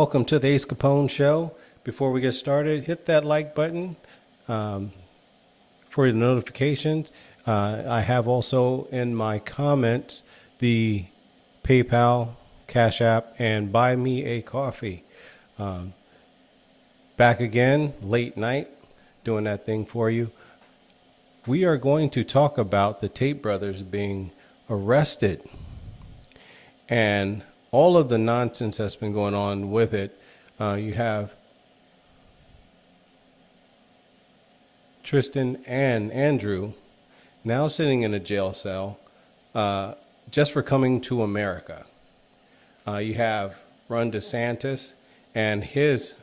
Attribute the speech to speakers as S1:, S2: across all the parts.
S1: welcome to the Ace Capone Show. Before we get started, hit that like button for the notifications. I have also in my comments the PayPal, Cash App, and Buy Me a Coffee. Back again, late night, doing that thing for you. We are going to talk about the Tate brothers being arrested and all of the nonsense that's been going on with it. You have Tristan and Andrew now sitting in a jail cell just for coming to America. You have Ron DeSantis and his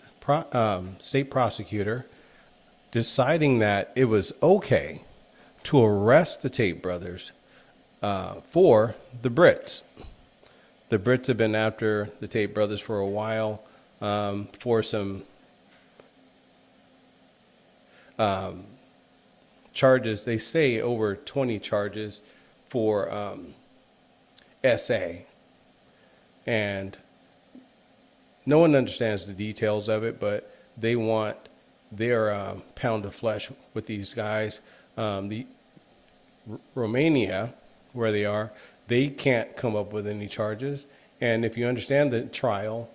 S1: state prosecutor deciding that it was okay to arrest the Tate brothers for the Brits. The Brits have been after the Tate brothers for a while for some charges. They say over 20 charges for SA. And no one understands the details of it, but they want their pound of flesh with these guys. Romania, where they are, they can't come up with any charges. And if you understand the trial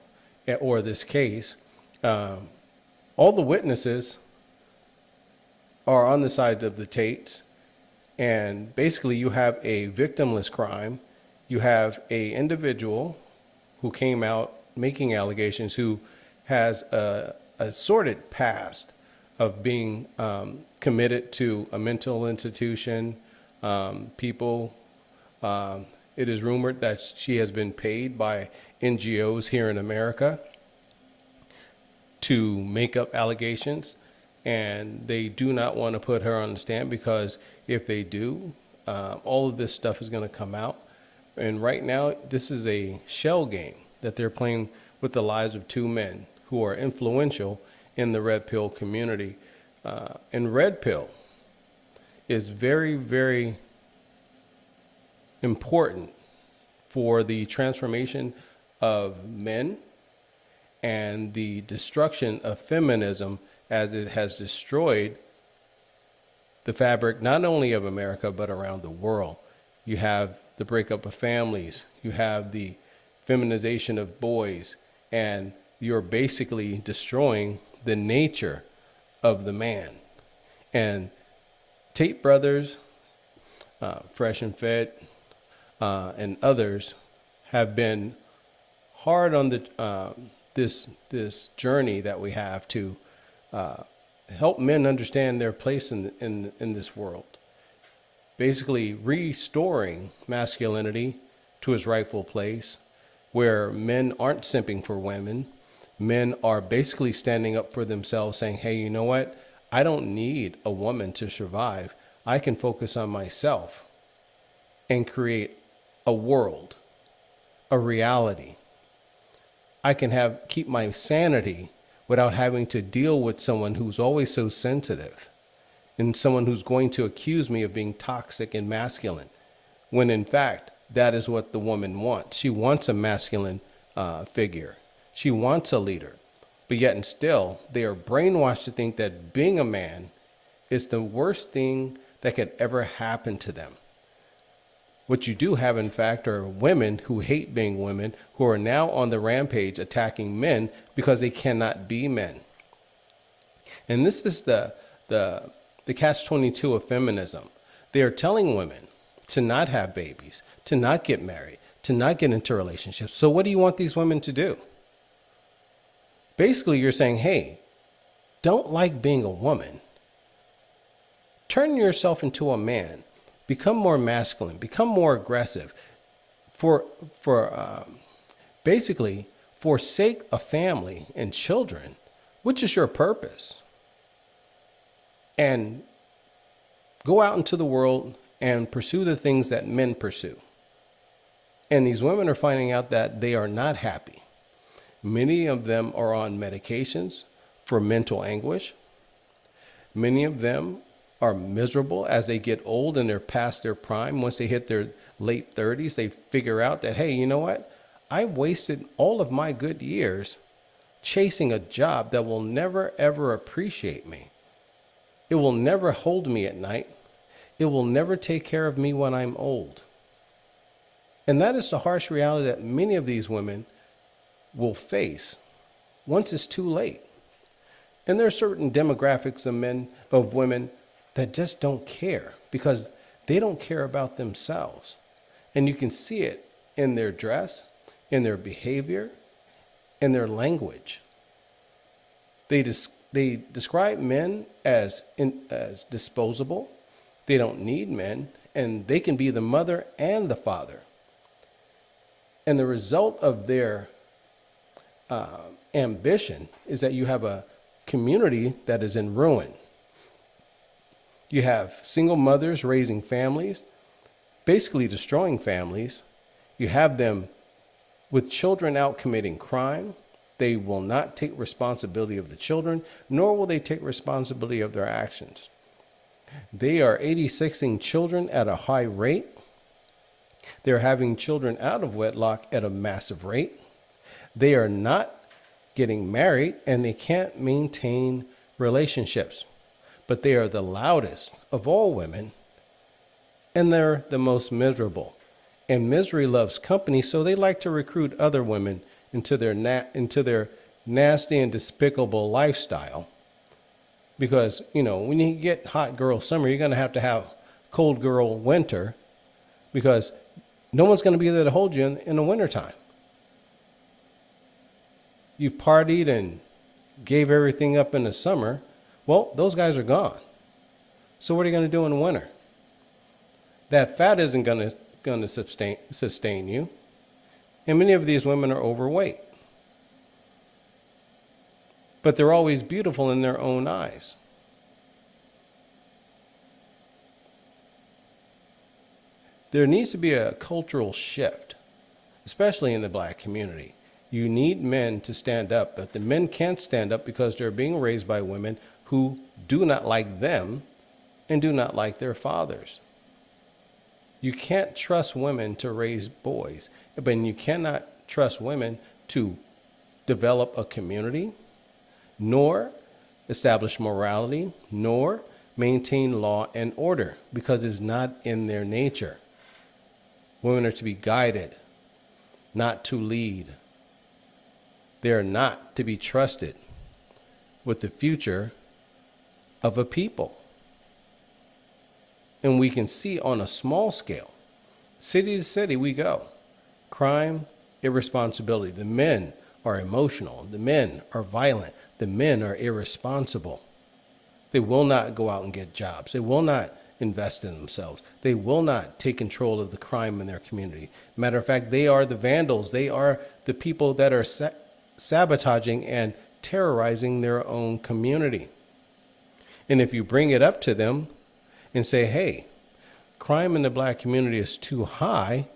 S1: or this case, all the witnesses are on the side of the Tates. And basically you have a victimless crime. You have a individual who came out making allegations who has a sordid past of being committed to a mental institution. It is rumored that she has been paid by NGOs here in America to make up allegations, and they do not want to put her on the stand because if they do, all of this stuff is going to come out. And right now, this is a shell game that they're playing with the lives of two men who are influential in the Red Pill community. And Red Pill is very, very important for the transformation of men and the destruction of feminism as it has destroyed the fabric not only of America but around the world. You have the breakup of families, you have the feminization of boys, and you're basically destroying the nature of the man. And Tate brothers, Fresh and Fit, and others have been hard on the this journey that we have to help men understand their place in this world. Basically restoring masculinity to its rightful place, where men aren't simping for women. Men are basically standing up for themselves, saying, hey, you know what? I don't need a woman to survive. I can focus on myself and create a world, a reality. I can keep my sanity without having to deal with someone who's always so sensitive and someone who's going to accuse me of being toxic and masculine, when in fact, that is what the woman wants. She wants a masculine figure. She wants a leader. But yet and still, they are brainwashed to think that being a man is the worst thing that could ever happen to them. What you do have, in fact, are women who hate being women, who are now on the rampage attacking men because they cannot be men. And this is the catch-22 of feminism. They are telling women to not have babies, to not get married, to not get into relationships. So what do you want these women to do? Basically, you're saying, hey, don't like being a woman. Turn yourself into a man. Become more masculine. Become more aggressive. Basically, forsake a family and children, which is your purpose. And go out into the world and pursue the things that men pursue. And these women are finding out that they are not happy. Many of them are on medications for mental anguish. Many of them are miserable as they get old and they're past their prime. Once they hit their late 30s, they figure out that, hey, you know what? I wasted all of my good years chasing a job that will never, ever appreciate me. It will never hold me at night. It will never take care of me when I'm old. And that is the harsh reality that many of these women will face once it's too late. And there are certain demographics of women that just don't care because they don't care about themselves. And you can see it in their dress, in their behavior, in their language. They describe men as disposable. They don't need men, and they can be the mother and the father. And the result of their ambition is that you have a community that is in ruin. You have single mothers raising families, basically destroying families. You have them with children out committing crime. They will not take responsibility of the children, nor will they take responsibility of their actions. They are 86ing children at a high rate. They're having children out of wedlock at a massive rate. They are not getting married, and they can't maintain relationships. But they are the loudest of all women, and they're the most miserable. And misery loves company, so they like to recruit other women into their nasty and despicable lifestyle. Because, when you get hot girl summer, you're going to have cold girl winter, because no one's going to be there to hold you in the wintertime. You've partied and gave everything up in the summer. Well, those guys are gone. So what are you going to do in the winter? That fat isn't going to sustain you. And many of these women are overweight. But they're always beautiful in their own eyes. There needs to be a cultural shift, especially in the black community. You need men to stand up, but the men can't stand up because they're being raised by women who do not like them and do not like their fathers. You can't trust women to raise boys, but you cannot trust women to develop a community, nor establish morality, nor maintain law and order, because it's not in their nature. Women are to be guided, not to lead. They are not to be trusted with the future of a people. And we can see on a small scale, city to city we go. Crime, irresponsibility. The men are emotional. The men are violent. The men are irresponsible. They will not go out and get jobs. They will not invest in themselves. They will not take control of the crime in their community. Matter of fact, they are the vandals. They are the people that are sabotaging and terrorizing their own community. And if you bring it up to them and say, hey, crime in the black community is too high,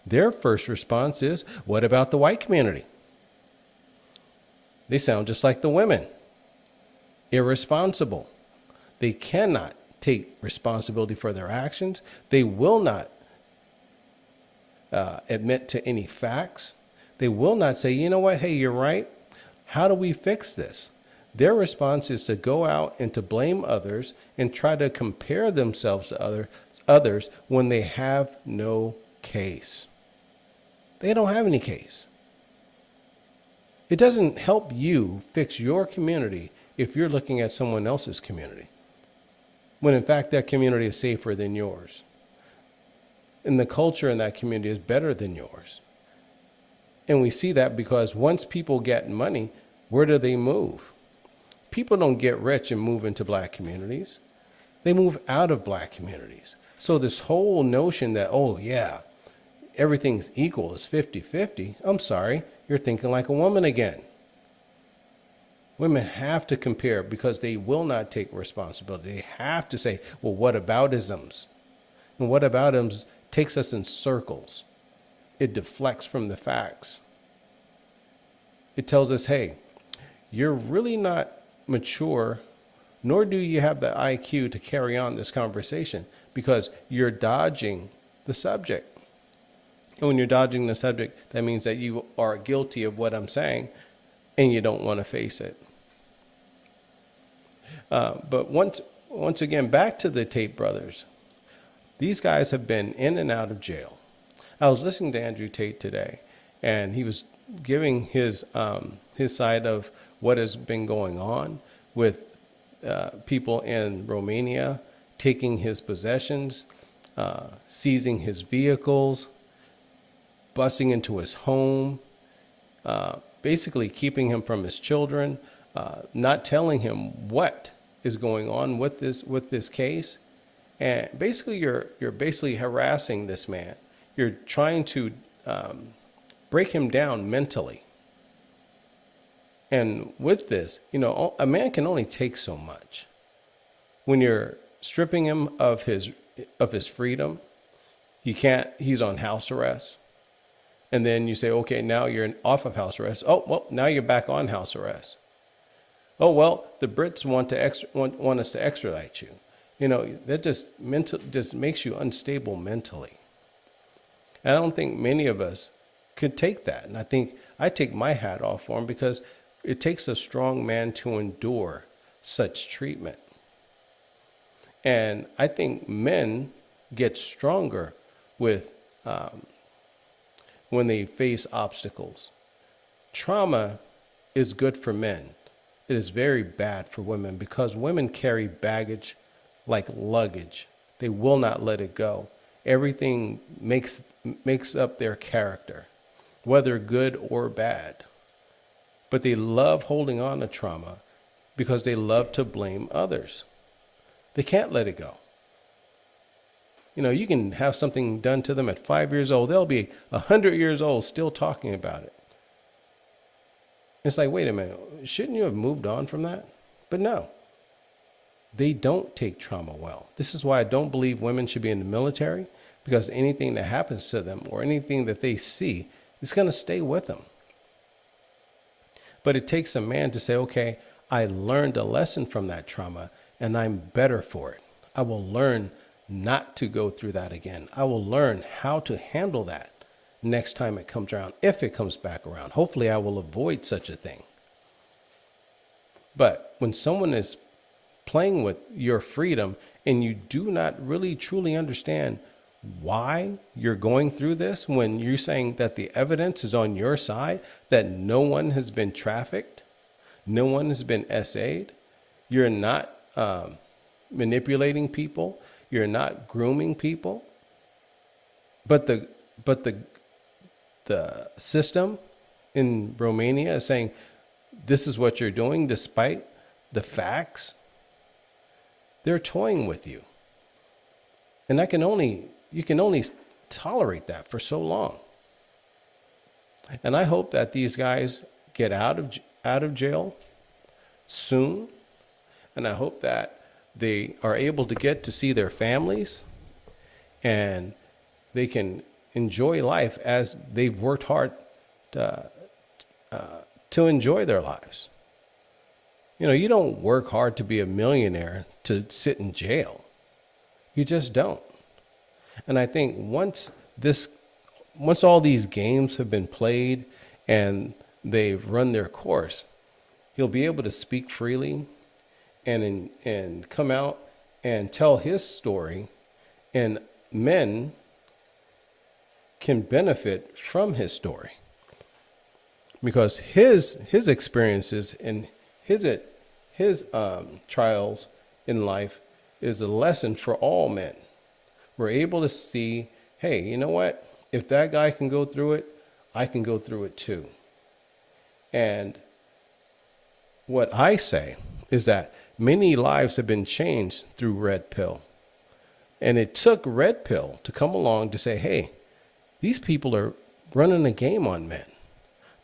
S1: their first response is, what about the white community? They sound just like the women. Irresponsible. They cannot take responsibility for their actions. They will not admit to any facts. They will not say, you know what, hey, you're right. How do we fix this? Their response is to go out and to blame others and try to compare themselves to others when they have no case. They don't have any case. It doesn't help you fix your community if you're looking at someone else's community, when in fact that community is safer than yours. And the culture in that community is better than yours. And we see that because once people get money, where do they move? People don't get rich and move into black communities. They move out of black communities. So this whole notion that, oh yeah, everything's equal is 50-50. I'm sorry, you're thinking like a woman again. Women have to compare because they will not take responsibility. They have to say, well, what aboutisms? And what aboutisms takes us in circles. It deflects from the facts. It tells us, hey, you're really not mature, nor do you have the IQ to carry on this conversation because you're dodging the subject. And when you're dodging the subject, that means that you are guilty of what I'm saying, and you don't want to face it. But once again, back to the Tate brothers. These guys have been in and out of jail. I was listening to Andrew Tate today, and he was giving his side of what has been going on with people in Romania taking his possessions, seizing his vehicles, busting into his home, basically keeping him from his children, not telling him what is going on with this case. And basically, you're basically harassing this man. You're trying to break him down mentally. And with this, a man can only take so much. When you're stripping him of his freedom, he's on house arrest. And then you say, okay, now you're off of house arrest. Oh, well, now you're back on house arrest. Oh, well, the Brits want us to extradite you. That just makes you unstable mentally. And I don't think many of us could take that. And I take my hat off for him, because it takes a strong man to endure such treatment. And I think men get stronger with when they face obstacles. Trauma is good for men. It is very bad for women, because women carry baggage like luggage. They will not let it go. Everything makes up their character, whether good or bad. But they love holding on to trauma because they love to blame others. They can't let it go. You can have something done to them at 5 years old. They'll be 100 years old still talking about it. It's like, wait a minute, shouldn't you have moved on from that? But no, they don't take trauma well. This is why I don't believe women should be in the military, because anything that happens to them or anything that they see is going to stay with them. But it takes a man to say, okay, I learned a lesson from that trauma and I'm better for it. I will learn not to go through that again. I will learn how to handle that next time it comes around, if it comes back around. Hopefully I will avoid such a thing. But when someone is playing with your freedom and you do not really truly understand why you're going through this, when you're saying that the evidence is on your side, that no one has been trafficked, no one has been SA'd, you're not manipulating people, you're not grooming people, but the system in Romania is saying this is what you're doing despite the facts. They're toying with you. And you can only tolerate that for so long. And I hope that these guys get out of jail soon. And I hope that they are able to get to see their families and they can enjoy life as they've worked hard to enjoy their lives. You don't work hard to be a millionaire to sit in jail. You just don't. And I think once all these games have been played and they've run their course, he'll be able to speak freely and come out and tell his story, and men can benefit from his story, because his experiences and his trials in life is a lesson for all men. We're able to see, hey, you know what? If that guy can go through it, I can go through it too. And what I say is that many lives have been changed through Red Pill. And it took Red Pill to come along to say, hey, these people are running a game on men.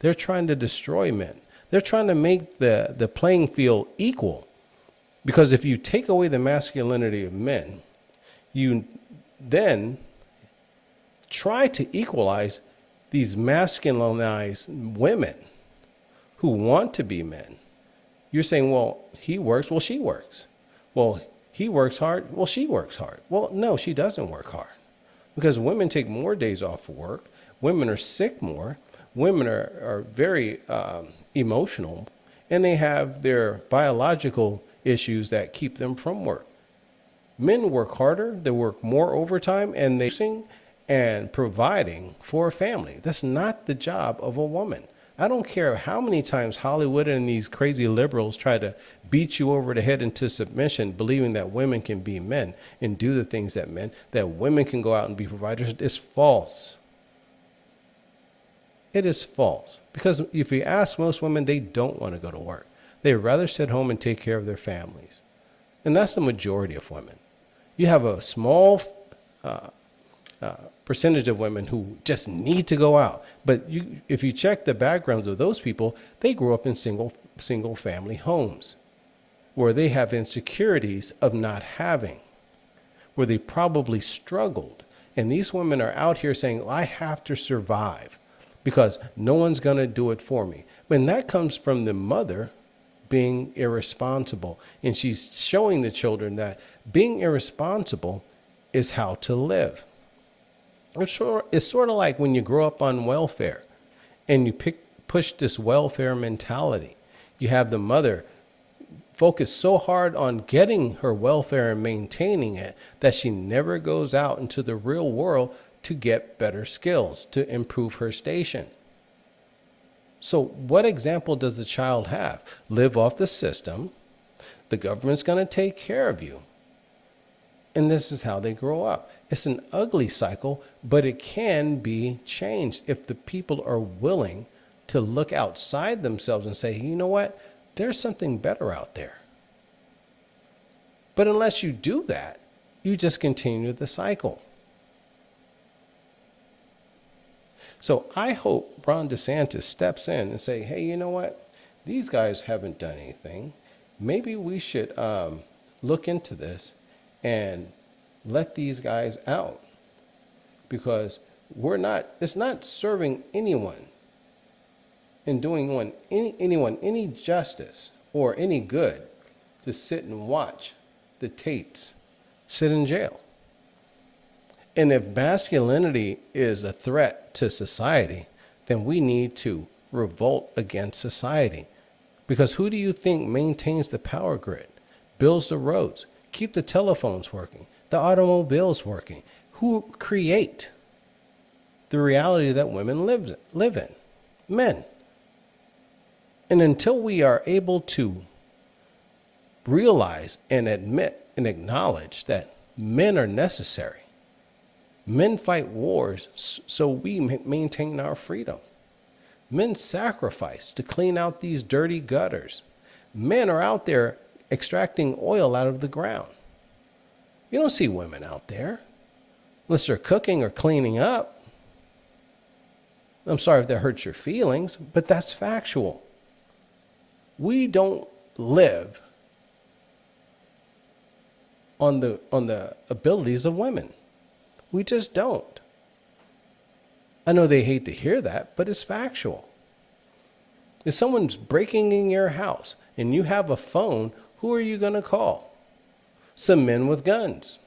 S1: They're trying to destroy men. They're trying to make the playing field equal. Because if you take away the masculinity of men, you then try to equalize these masculinized women who want to be men. You're saying, well, he works, well, she works. Well, he works hard, well, she works hard. Well, no, she doesn't work hard, because women take more days off of work. Women are sick more. women are very emotional, and they have their biological issues that keep them from work. Men work harder, they work more overtime, and they sing and providing for a family. That's not the job of a woman. I don't care how many times Hollywood and these crazy liberals try to beat you over the head into submission, believing that women can be men and do the things that women can go out and be providers. It's false. It is false. Because if you ask most women, they don't want to go to work. They'd rather sit home and take care of their families. And that's the majority of women. You have a small percentage of women who just need to go out. But if you check the backgrounds of those people, they grew up in single family homes where they have insecurities of not having, where they probably struggled. And these women are out here saying, I have to survive because no one's going to do it for me. And that comes from the mother being irresponsible. And she's showing the children that being irresponsible is how to live. It's sort of like when you grow up on welfare and you push this welfare mentality. You have the mother focus so hard on getting her welfare and maintaining it that she never goes out into the real world to get better skills, to improve her station. So what example does the child have? Live off the system. The government's going to take care of you. And this is how they grow up. It's an ugly cycle, but it can be changed if the people are willing to look outside themselves and say, you know what? There's something better out there. But unless you do that, you just continue the cycle. So I hope Ron DeSantis steps in and say, hey, you know what? These guys haven't done anything. Maybe we should look into this and let these guys out, because it's not serving anyone and doing anyone any justice or any good to sit and watch the Tates sit in jail. And if masculinity is a threat to society, then we need to revolt against society. Because who do you think maintains the power grid, builds the roads, keep the telephones working, the automobiles working? Who create the reality that women live in? Men. And until we are able to realize and admit and acknowledge that men are necessary, men fight wars so we maintain our freedom. Men sacrifice to clean out these dirty gutters. Men are out there extracting oil out of the ground. You don't see women out there unless they're cooking or cleaning up. I'm sorry if that hurts your feelings, but that's factual. We don't live on the abilities of women. We just don't. I know they hate to hear that, but it's factual. If someone's breaking in your house and you have a phone, who are you going to call? Some men with guns.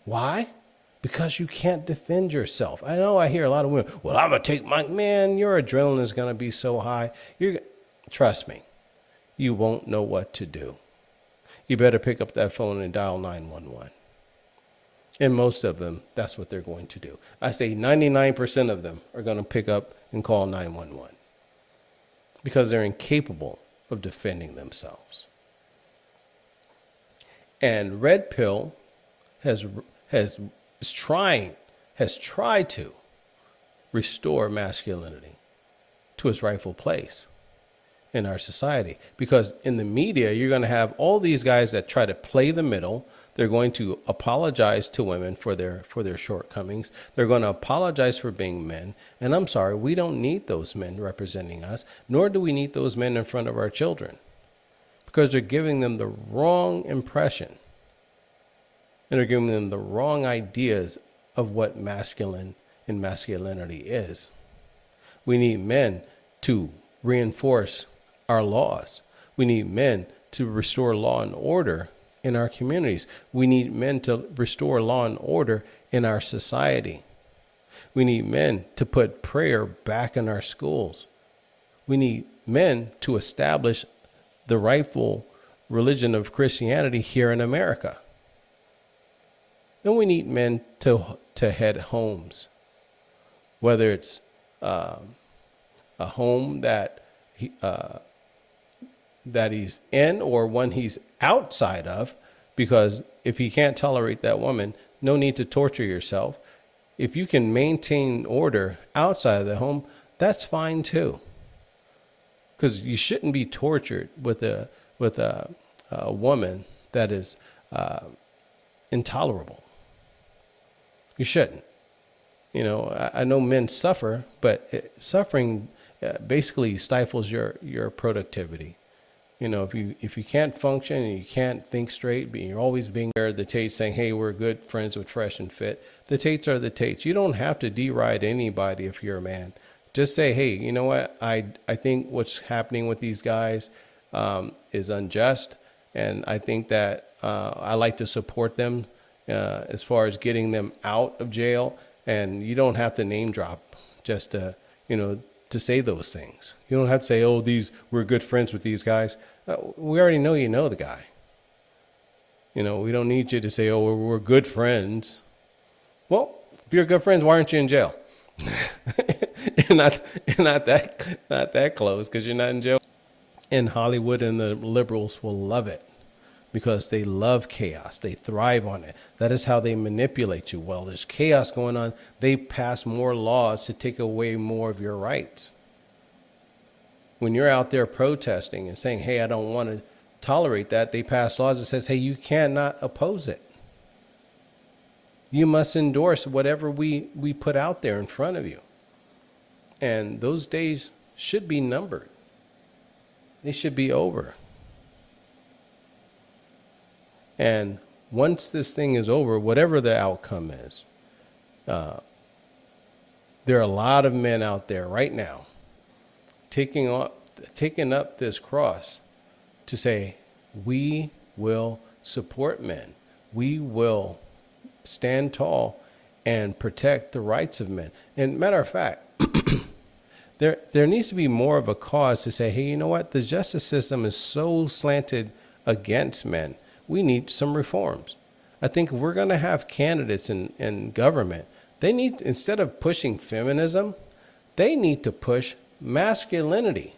S1: Why? Because you can't defend yourself. I know I hear a lot of women, well, I'm going to take man, your adrenaline is going to be so high. Trust me, you won't know what to do. You better pick up that phone and dial 911. And most of them, that's what they're going to do. I say 99% of them are going to pick up and call 911 because they're incapable of defending themselves. And Red Pill has tried to restore masculinity to its rightful place in our society. Because in the media, you're going to have all these guys that try to play the middle. They're going to apologize to women for their shortcomings. They're going to apologize for being men. And I'm sorry, we don't need those men representing us, nor do we need those men in front of our children, because they're giving them the wrong impression. And they're giving them the wrong ideas of what masculine and masculinity is. We need men to reinforce our laws. We need men to restore law and order in our communities. We need men to restore law and order in our society. We need men to put prayer back in our schools. We need men to establish the rightful religion of Christianity here in America. And we need men to head homes, whether it's a home that he's in or one he's outside of, because if he can't tolerate that woman, no need to torture yourself. If you can maintain order outside of the home, that's fine too. Because you shouldn't be tortured with a woman that is intolerable. You shouldn't. You know, I know men suffer, but suffering basically stifles your productivity. You know, if you can't function and you can't think straight, but you're always being there, the Tates saying, hey, we're good friends with Fresh and Fit. The Tates are the Tates. You don't have to deride anybody if you're a man. Just say, hey, you know what? I think what's happening with these guys is unjust. And I think that I like to support them as far as getting them out of jail. And you don't have to name drop just to, to say those things. You don't have to say, oh, we're good friends with these guys. We already know you know the guy. We don't need you to say, oh, we're good friends. Well, if you're good friends, why aren't you in jail? not that close, because you're not in jail. In Hollywood, and the liberals will love it because they love chaos. They thrive on it. That is how they manipulate you. Well, there's chaos going on. They pass more laws to take away more of your rights. When you're out there protesting and saying, hey, I don't want to tolerate that, they pass laws that says, hey, you cannot oppose it. You must endorse whatever we put out there in front of you. And those days should be numbered. They should be over. And once this thing is over, whatever the outcome is, there are a lot of men out there right now taking up this cross to say, we will support men. We will stand tall and protect the rights of men. And matter of fact, there needs to be more of a cause to say, hey, you know what? The justice system is so slanted against men. We need some reforms. I think if we're going to have candidates in government, they need, instead of pushing feminism, they need to push masculinity.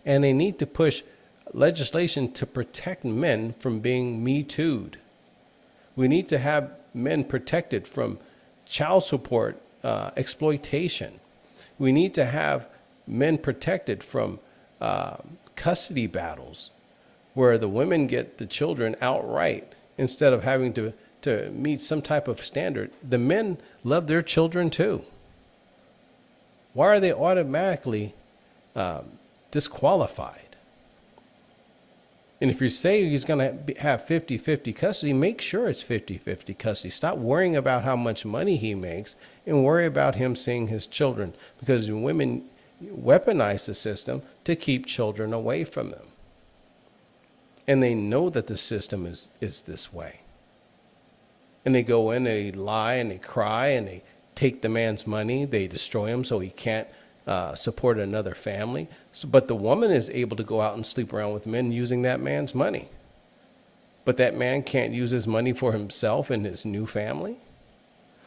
S1: And they need to push legislation to protect men from being Me Too'd. We need to have men protected from child support exploitation. We need to have men protected from custody battles where the women get the children outright instead of having to meet some type of standard. The men love their children too. Why are they automatically disqualified? And if you say he's going to have 50-50 custody, make sure it's 50-50 custody. Stop worrying about how much money he makes and worry about him seeing his children, because women weaponize the system to keep children away from them. And they know that the system is this way. And they go in, they lie, and they cry, and they take the man's money. They destroy him so he can't support another family. But the woman is able to go out and sleep around with men using that man's money. But that man can't use his money for himself and his new family.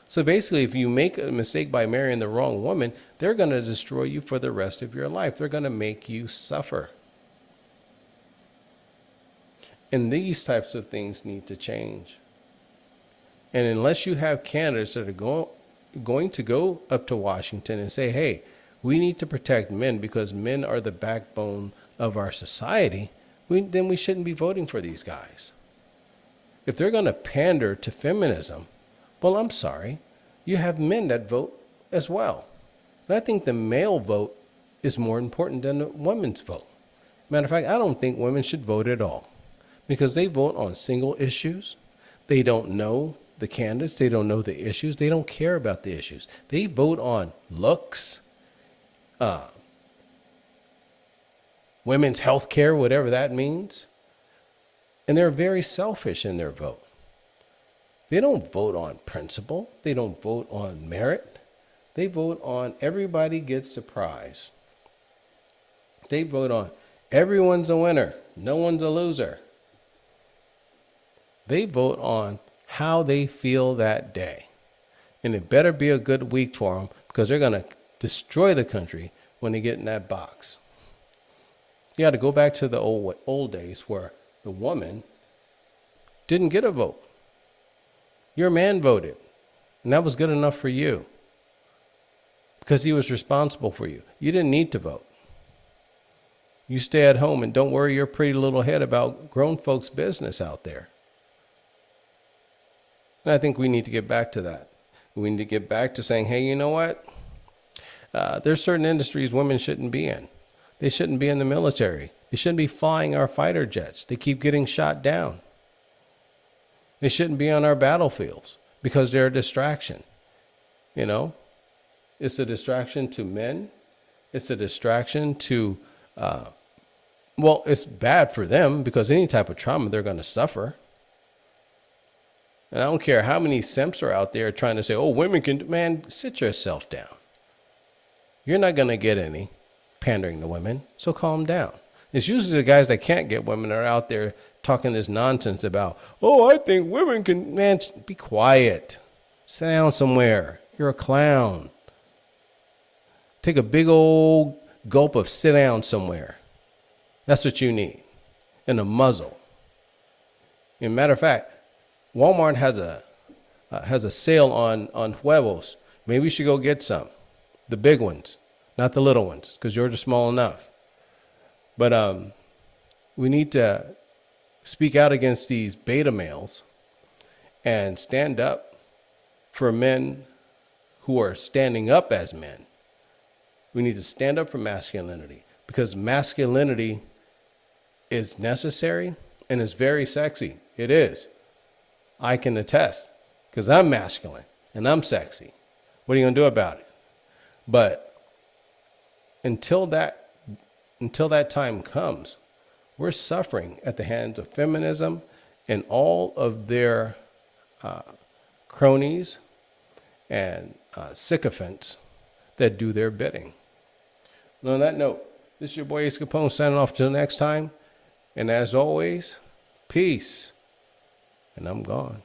S1: So basically, if you make a mistake by marrying the wrong woman, they're going to destroy you for the rest of your life. They're going to make you suffer. And these types of things need to change. And unless you have candidates that are going to go up to Washington and say, hey, we need to protect men because men are the backbone of our society, then we shouldn't be voting for these guys. If they're going to pander to feminism, well, I'm sorry, you have men that vote as well. And I think the male vote is more important than the women's vote. Matter of fact, I don't think women should vote at all, because they vote on single issues. They don't know the candidates. They don't know the issues. They don't care about the issues. They vote on looks, women's health care, whatever that means. And they're very selfish in their vote. They don't vote on principle. They don't vote on merit. They vote on everybody gets a prize. They vote on everyone's a winner, no one's a loser. They vote on how they feel that day. And it better be a good week for them, because they're going to destroy the country when they get in that box. You got to go back to the old days where the woman didn't get a vote. Your man voted, and that was good enough for you because he was responsible for you. You didn't need to vote. You stay at home and don't worry your pretty little head about grown folks' business out there. And I think we need to get back to that. We need to get back to saying, hey, you know what? There's certain industries women shouldn't be in. They shouldn't be in the military. They shouldn't be flying our fighter jets. They keep getting shot down. They shouldn't be on our battlefields because they're a distraction. You know, it's a distraction to men. It's a distraction to, well, it's bad for them because any type of trauma they're going to suffer. And I don't care how many simps are out there trying to say, oh, women can, man, sit yourself down. You're not going to get any pandering to women, so calm down. It's usually the guys that can't get women that are out there talking this nonsense about, oh, I think women can, man, be quiet. Sit down somewhere. You're a clown. Take a big old gulp of sit down somewhere. That's what you need. And a muzzle. As a matter of fact, Walmart has a sale on huevos. Maybe we should go get some. The big ones, not the little ones, because yours are small enough. But we need to speak out against these beta males and stand up for men who are standing up as men. We need to stand up for masculinity, because masculinity is necessary and is very sexy. It is. I can attest, because I'm masculine and I'm sexy. What are you going to do about it? But until that time comes, we're suffering at the hands of feminism and all of their cronies and sycophants that do their bidding. And on that note, this is your boy Ace Capone signing off till next time. And as always, peace. And I'm gone.